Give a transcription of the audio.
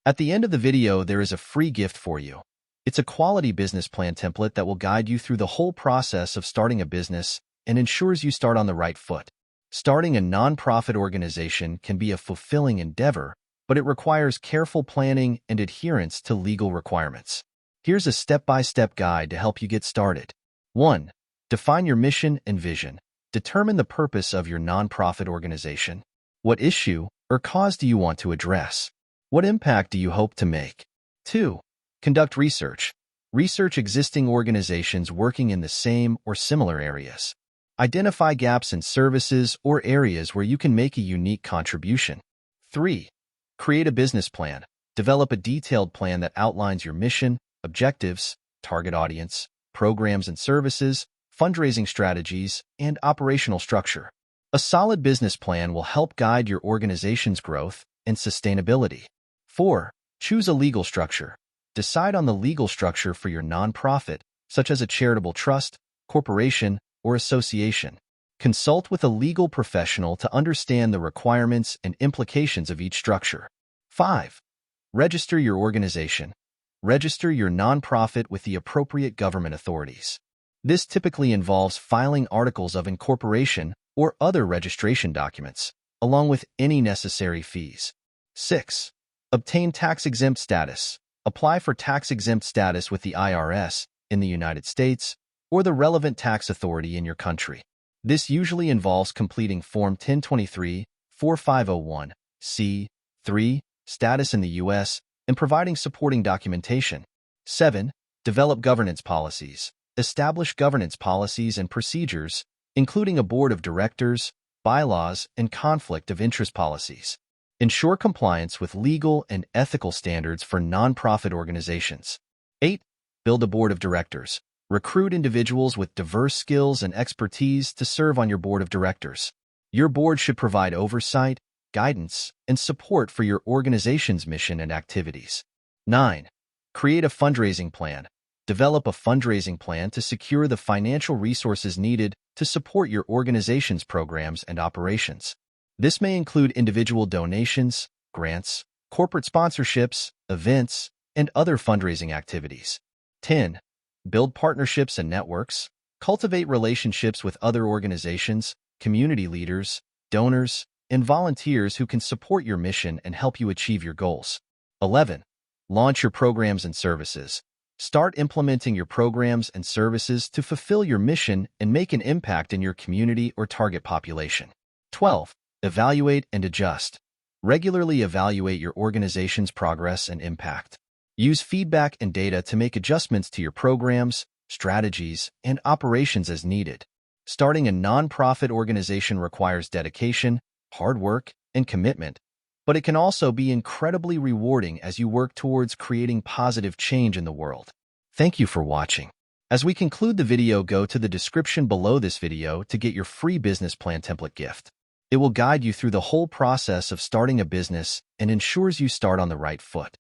At the end of the video, there is a free gift for you. It's a quality business plan template that will guide you through the whole process of starting a business and ensures you start on the right foot. Starting a nonprofit organization can be a fulfilling endeavor, but it requires careful planning and adherence to legal requirements. Here's a step-by-step guide to help you get started. 1. Define your mission and vision. Determine the purpose of your nonprofit organization. What issue or cause do you want to address? What impact do you hope to make? 2. Conduct research. Research existing organizations working in the same or similar areas. Identify gaps in services or areas where you can make a unique contribution. 3. Create a business plan. Develop a detailed plan that outlines your mission, objectives, target audience, programs and services, fundraising strategies, and operational structure. A solid business plan will help guide your organization's growth and sustainability. 4. Choose a legal structure. Decide on the legal structure for your nonprofit, such as a charitable trust, corporation, or association. Consult with a legal professional to understand the requirements and implications of each structure. 5. Register your organization. Register your nonprofit with the appropriate government authorities. This typically involves filing articles of incorporation or other registration documents, along with any necessary fees. 6. Obtain tax-exempt status. Apply for tax-exempt status with the IRS in the United States or the relevant tax authority in your country. This usually involves completing Form 1023-4501, C-3, status in the U.S., and providing supporting documentation. 7. Develop governance policies. Establish governance policies and procedures, including a board of directors, bylaws, and conflict of interest policies. Ensure compliance with legal and ethical standards for nonprofit organizations. 8. Build a board of directors. Recruit individuals with diverse skills and expertise to serve on your board of directors. Your board should provide oversight, guidance, and support for your organization's mission and activities. 9. Create a fundraising plan. Develop a fundraising plan to secure the financial resources needed to support your organization's programs and operations. This may include individual donations, grants, corporate sponsorships, events, and other fundraising activities. 10. Build partnerships and networks. Cultivate relationships with other organizations, community leaders, donors, and volunteers who can support your mission and help you achieve your goals. 11. Launch your programs and services. Start implementing your programs and services to fulfill your mission and make an impact in your community or target population. 12. Evaluate and adjust. Regularly evaluate your organization's progress and impact. Use feedback and data to make adjustments to your programs, strategies, and operations as needed. Starting a nonprofit organization requires dedication, hard work, and commitment, but it can also be incredibly rewarding as you work towards creating positive change in the world. Thank you for watching. As we conclude the video, go to the description below this video to get your free business plan template gift. It will guide you through the whole process of starting a business and ensures you start on the right foot.